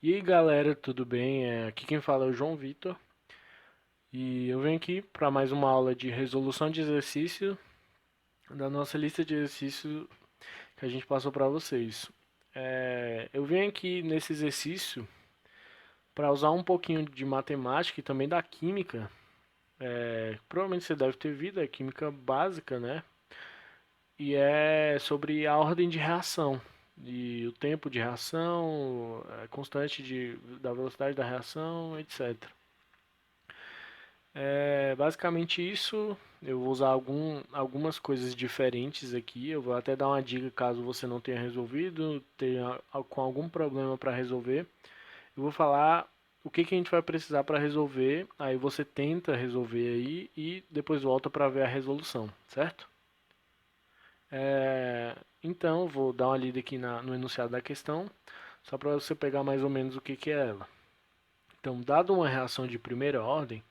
E aí galera, tudo bem? Aqui quem fala é o João Vitor e eu venho aqui para mais uma aula de resolução de exercício da nossa lista de exercícios que a gente passou para vocês. Eu venho aqui nesse exercício para usar um pouquinho de matemática e também da química. Provavelmente você deve ter visto, é química básica, né? E é sobre a ordem de reação. E o tempo de reação, a constante da velocidade da reação, etc. Basicamente isso. Eu vou usar algumas coisas diferentes aqui. Eu vou até dar uma dica caso você não tenha resolvido, tenha com algum problema para resolver. Eu vou falar o que que a gente vai precisar para resolver. Aí você tenta resolver aí e depois volta para ver a resolução, certo? Então, eu vou dar uma lida aqui no enunciado da questão, só para você pegar mais ou menos o que que é ela. Então, dado uma reação de primeira ordem,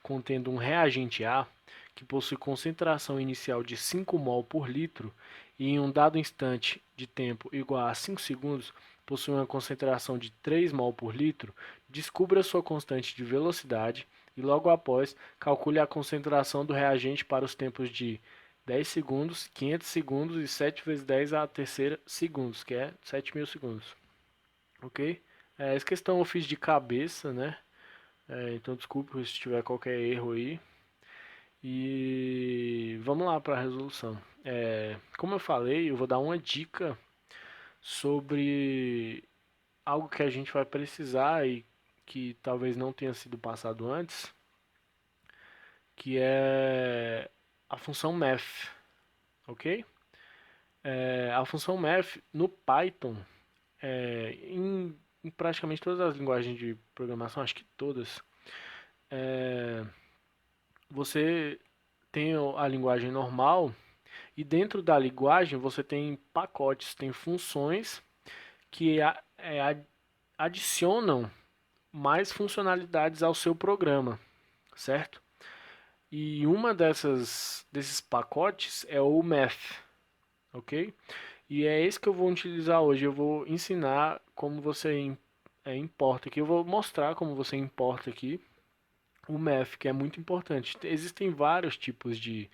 contendo um reagente A, que possui concentração inicial de 5 mol por litro e em um dado instante de tempo igual a 5 segundos, possui uma concentração de 3 mol por litro, descubra sua constante de velocidade e logo após calcule a concentração do reagente para os tempos de 10 segundos, 500 segundos e 7 vezes 10 a terceira segundos, que é 7.000 segundos. Ok? Essa questão eu fiz de cabeça, né? Então desculpe se tiver qualquer erro aí. E vamos lá para a resolução. Como eu falei, eu vou dar uma dica sobre algo que a gente vai precisar e que talvez não tenha sido passado antes, que é a função math, ok? A função math no Python, em praticamente todas as linguagens de programação, acho que todas, você tem a linguagem normal e dentro da linguagem você tem pacotes, tem funções que adicionam mais funcionalidades ao seu programa, certo? E uma desses pacotes é o math, ok? E é esse que eu vou utilizar hoje. Eu vou ensinar como você importa aqui. Eu vou mostrar como você importa aqui o math, que é muito importante. Existem vários tipos de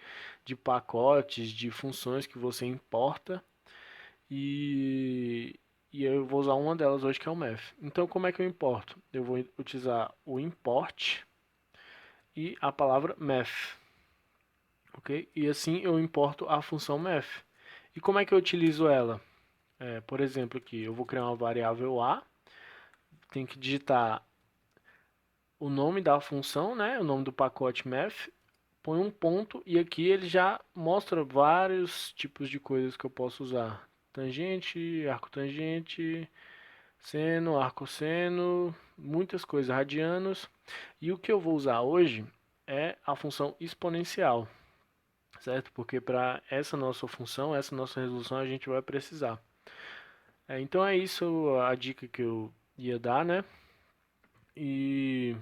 pacotes, de funções que você importa e, e eu vou usar uma delas hoje que é o math. Então, como é que eu importo? Eu vou utilizar o import e a palavra math, ok? E assim eu importo a função math. E como é que eu utilizo ela? Por exemplo, aqui eu vou criar uma variável a, tem que digitar o nome da função, né? O nome do pacote math, põe um ponto e aqui ele já mostra vários tipos de coisas que eu posso usar. Tangente, arcotangente, seno, arcosseno, muitas coisas, radianos. E o que eu vou usar hoje é a função exponencial, certo? Porque para essa nossa função, essa nossa resolução, a gente vai precisar. Então é isso a dica que eu ia dar, né? E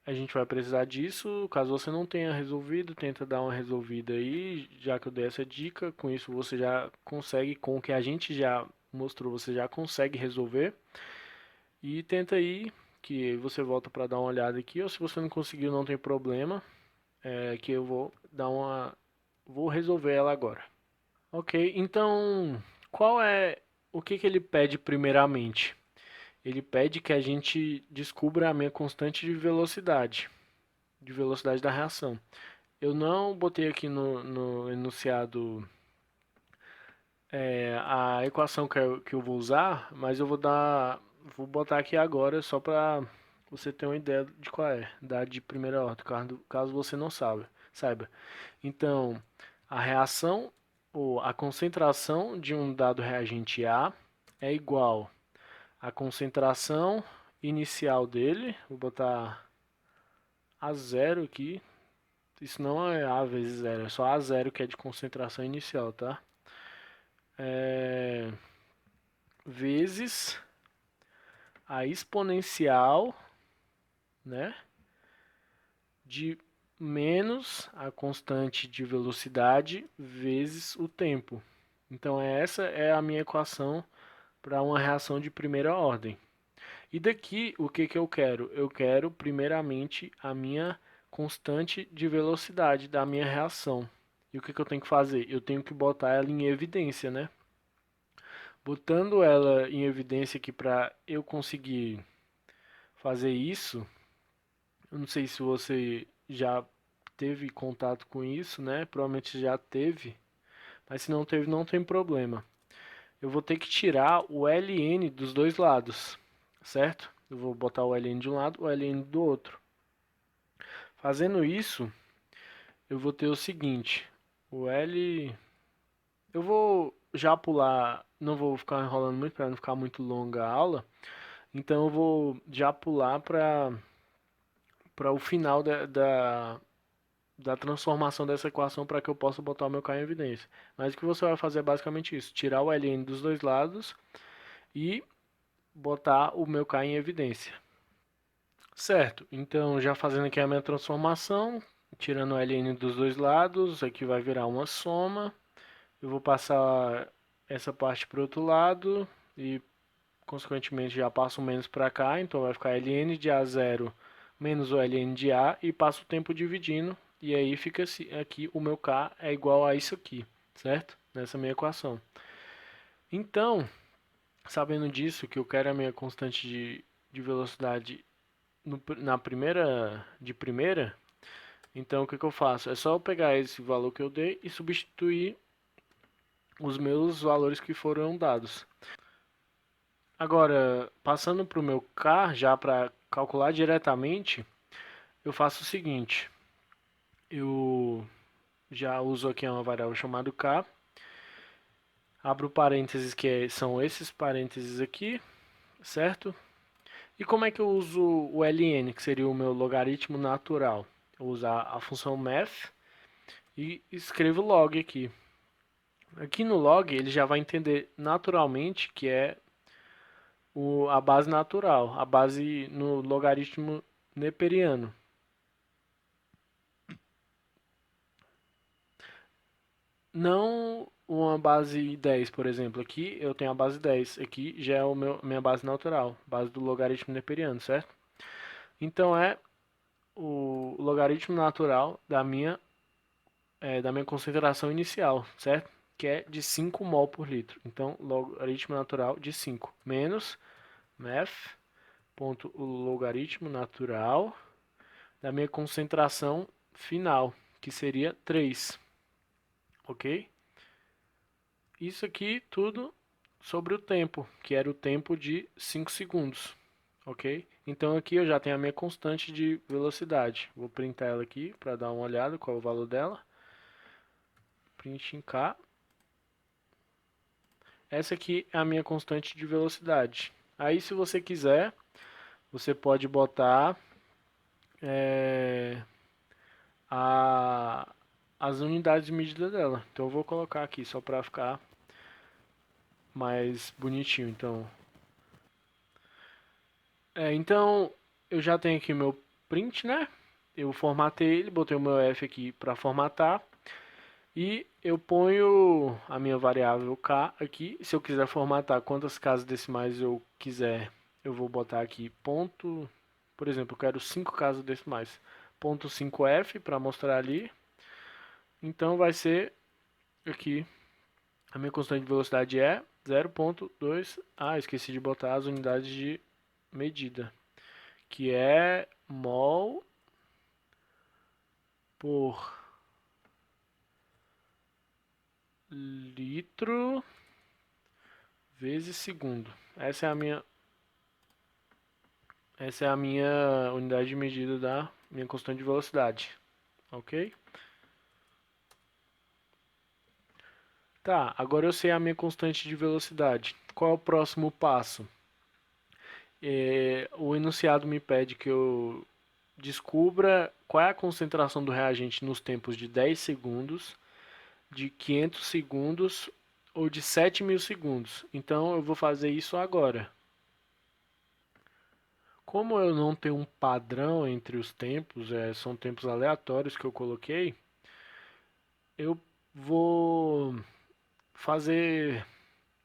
a gente vai precisar disso. Caso você não tenha resolvido, tenta dar uma resolvida aí, já que eu dei essa dica. Com isso você já consegue, com o que a gente já mostrou, você já consegue resolver. E tenta aí, que você volta para dar uma olhada aqui. Ou se você não conseguiu, não tem problema, que eu vou dar uma, vou resolver ela agora. Ok, então qual é o que que ele pede primeiramente? Ele pede que a gente descubra a minha constante de velocidade da reação. Eu não botei aqui no enunciado a equação que eu vou usar, mas vou botar aqui agora só para você ter uma ideia de qual é, da de primeira ordem, caso você não saiba. Então, a reação ou a concentração de um dado reagente A é igual à concentração inicial dele, vou botar a zero aqui. Isso não é A vezes zero, é só A zero que é de concentração inicial, tá? É, vezes a exponencial, né? De menos a constante de velocidade vezes o tempo. Então essa é a minha equação para uma reação de primeira ordem. E daqui, o que que eu quero? Eu quero, primeiramente, a minha constante de velocidade da minha reação. E o que que eu tenho que fazer? Eu tenho que botar ela em evidência, né? Botando ela em evidência aqui para eu conseguir fazer isso, eu não sei se você já teve contato com isso, né? Provavelmente já teve, mas se não teve, não tem problema. Eu vou ter que tirar o ln dos dois lados, certo? Eu vou botar o ln de um lado, o ln do outro. Fazendo isso, eu vou ter o seguinte, o L... Eu vou já pular, não vou ficar enrolando muito para não ficar muito longa a aula, então eu vou já pular para o final da transformação dessa equação para que eu possa botar o meu K em evidência. Mas o que você vai fazer é basicamente isso, tirar o ln dos dois lados e botar o meu K em evidência. Certo, então já fazendo aqui a minha transformação, tirando o ln dos dois lados, aqui vai virar uma soma. Eu vou passar essa parte para o outro lado e, consequentemente, já passo o menos para cá, então vai ficar ln de A0 menos o ln de A e passo o tempo dividindo, e aí fica aqui o meu K é igual a isso aqui, certo? Nessa minha equação. Então, sabendo disso, que eu quero a minha constante de velocidade na primeira, então o que que eu faço? É só eu pegar esse valor que eu dei e substituir os meus valores que foram dados. Agora, passando para o meu K, já para calcular diretamente, eu faço o seguinte. Eu já uso aqui uma variável chamada K, abro parênteses são esses parênteses aqui, certo? E como é que eu uso o ln, que seria o meu logaritmo natural? Eu vou usar a função math e escrevo log aqui. Aqui no log ele já vai entender naturalmente que é a base natural, a base no logaritmo neperiano. Não uma base 10, por exemplo. Aqui eu tenho a base 10. Aqui já é minha base natural, base do logaritmo neperiano, certo? Então é o logaritmo natural da minha concentração inicial, certo? Que é de 5 mol por litro. Então, logaritmo natural de 5 menos math, ponto, o logaritmo natural da minha concentração final, que seria 3, ok? Isso aqui tudo sobre o tempo, que era o tempo de 5 segundos, ok? Então aqui eu já tenho a minha constante de velocidade. Vou printar ela aqui para dar uma olhada qual é o valor dela. Print em K. Essa aqui é a minha constante de velocidade. Aí se você quiser, você pode botar é, a, as unidades de medida dela. Então eu vou colocar aqui só para ficar mais bonitinho. Então eu já tenho aqui meu print, né? Eu formatei ele, botei o meu F aqui para formatar e eu ponho a minha variável K aqui. Se eu quiser formatar quantas casas decimais eu quiser, eu vou botar aqui ponto, por exemplo, eu quero 5 casas decimais, ponto 5F para mostrar ali. Então vai ser aqui, a minha constante de velocidade é 0,2. Ah, esqueci de botar as unidades de medida, que é mol por litro vezes segundo. Essa é a minha unidade de medida da minha constante de velocidade, ok? Tá, agora eu sei a minha constante de velocidade. Qual é o próximo passo? O enunciado me pede que eu descubra qual é a concentração do reagente nos tempos de 10 segundos, de 500 segundos ou de 7.000 segundos. Então eu vou fazer isso agora. Como eu não tenho um padrão entre os tempos, são tempos aleatórios que eu coloquei, eu vou fazer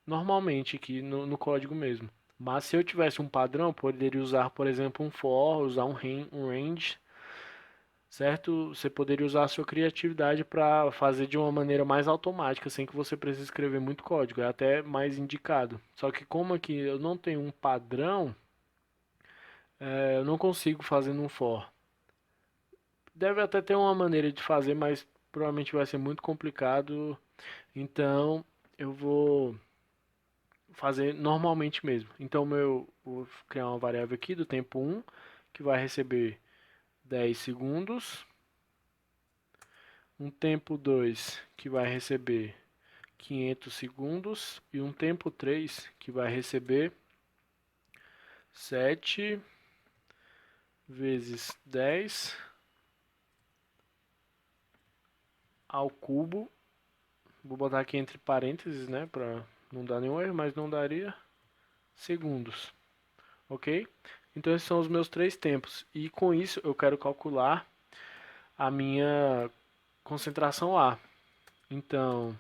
normalmente aqui no código mesmo. Mas se eu tivesse um padrão, poderia usar, por exemplo, um for, usar um range, certo? Você poderia usar a sua criatividade para fazer de uma maneira mais automática, sem que você precise escrever muito código. É até mais indicado. Só que como aqui eu não tenho um padrão, eu não consigo fazer num for. Deve até ter uma maneira de fazer, mas provavelmente vai ser muito complicado. Então eu vou fazer normalmente mesmo. Então vou criar uma variável aqui do tempo 1, que vai receber 10 segundos. Um tempo 2 que vai receber 500 segundos. E um tempo 3 que vai receber 7 vezes 10 ao cubo. Vou botar aqui entre parênteses, né, para não dar nenhum erro, mas não daria segundos, ok? Então esses são os meus três tempos. E com isso eu quero calcular a minha concentração A. Então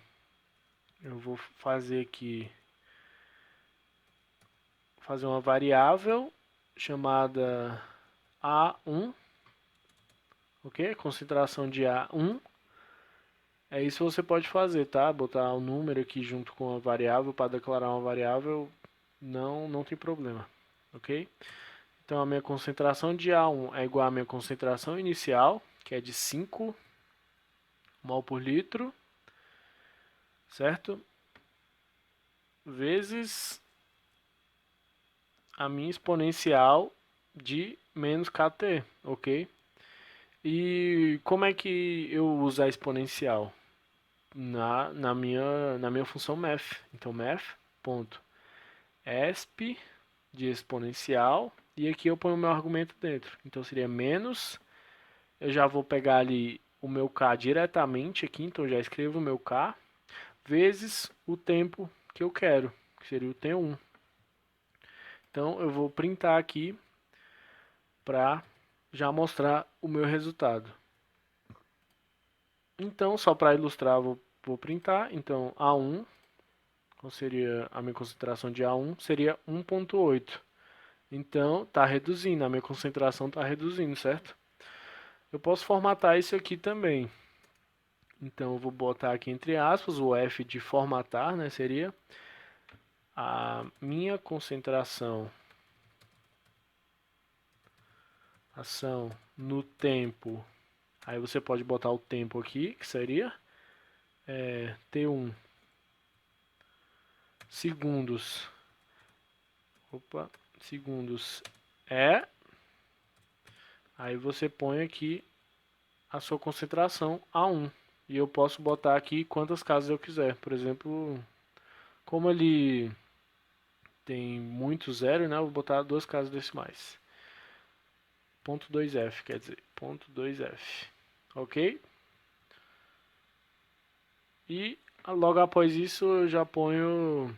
eu vou fazer aqui, fazer uma variável chamada A1, ok? Concentração de A1. É isso que você pode fazer, tá? Botar o número aqui junto com a variável para declarar uma variável, não tem problema, ok? Então a minha concentração de A1 é igual à minha concentração inicial, que é de 5 mol por litro, certo? Vezes a minha exponencial de menos kT, ok? E como é que eu uso a exponencial? Na minha função math. Então math.exp de exponencial, e aqui eu ponho o meu argumento dentro. Então seria menos, eu já vou pegar ali o meu k diretamente aqui, então eu já escrevo o meu k, vezes o tempo que eu quero, que seria o T1. Então eu vou printar aqui para já mostrar o meu resultado. Então, só para ilustrar, vou printar. Então, A1, qual seria a minha concentração de A1? Seria 1,8. Então, está reduzindo, a minha concentração está reduzindo, certo? Eu posso formatar isso aqui também. Então, eu vou botar aqui entre aspas, o F de formatar, né? Seria a minha concentração ação no tempo. Aí você pode botar o tempo aqui, que seria T1 segundos. Opa, segundos é. Aí você põe aqui a sua concentração A1. E eu posso botar aqui quantas casas eu quiser. Por exemplo, como ele tem muito zero, né? Eu vou botar duas casas decimais. Ponto 2F, quer dizer, ponto 2F. Ok? E logo após isso eu já ponho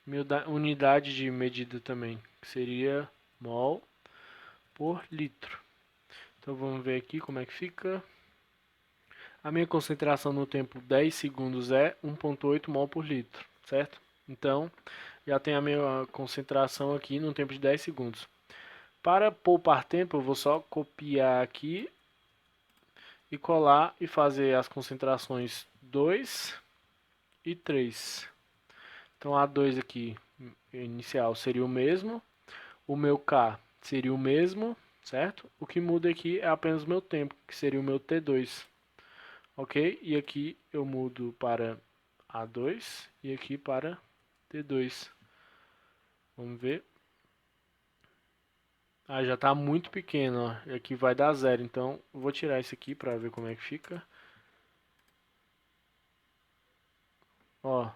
minha unidade de medida também, que seria mol por litro. Então vamos ver aqui como é que fica. A minha concentração no tempo 10 segundos é 1,8 mol por litro, certo? Então já tem a minha concentração aqui no tempo de 10 segundos. Para poupar tempo, eu vou só copiar aqui e colar e fazer as concentrações 2 e 3. Então A2 aqui, inicial, seria o mesmo. O meu K seria o mesmo, certo? O que muda aqui é apenas o meu tempo, que seria o meu T2. Ok? E aqui eu mudo para A2 e aqui para T2. Vamos ver. Ah, já está muito pequeno, ó. E aqui vai dar zero, então eu vou tirar isso aqui para ver como é que fica. Ó,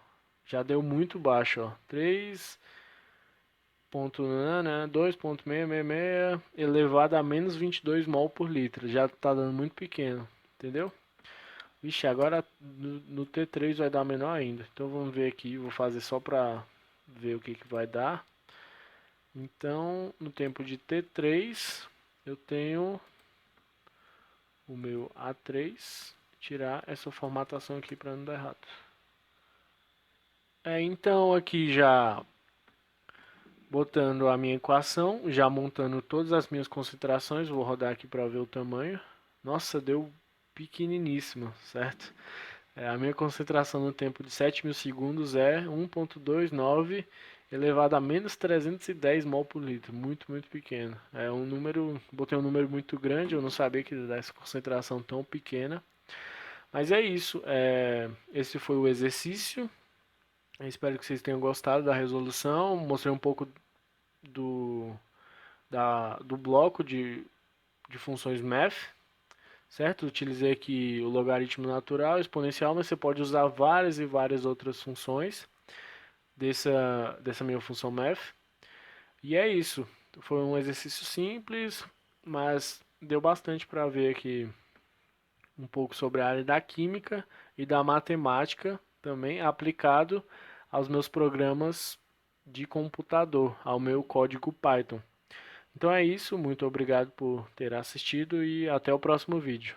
já deu muito baixo, ó. 2,666 elevado a menos 22 mol por litro. Já está dando muito pequeno, entendeu? Vixe, agora no T3 vai dar menor ainda. Então vamos ver aqui, vou fazer só para ver o que vai dar. Então, no tempo de T3, eu tenho o meu A3, tirar essa formatação aqui para não dar errado. Então aqui já botando a minha equação, já montando todas as minhas concentrações, vou rodar aqui para ver o tamanho. Nossa, deu pequeniníssima, certo? A minha concentração no tempo de 7.000 segundos é 1,29 elevado a menos 310 mol por litro, muito, muito pequeno. É um número, botei um número muito grande, eu não sabia que ia dar essa concentração tão pequena. Mas é isso, esse foi o exercício. Eu espero que vocês tenham gostado da resolução. Mostrei um pouco do, do bloco de funções math, certo? Utilizei aqui o logaritmo natural, exponencial, mas você pode usar várias e várias outras funções dessa minha função math. E é isso. Foi um exercício simples, mas deu bastante para ver aqui um pouco sobre a área da química e da matemática também aplicado aos meus programas de computador, ao meu código Python. Então é isso, muito obrigado por ter assistido e até o próximo vídeo.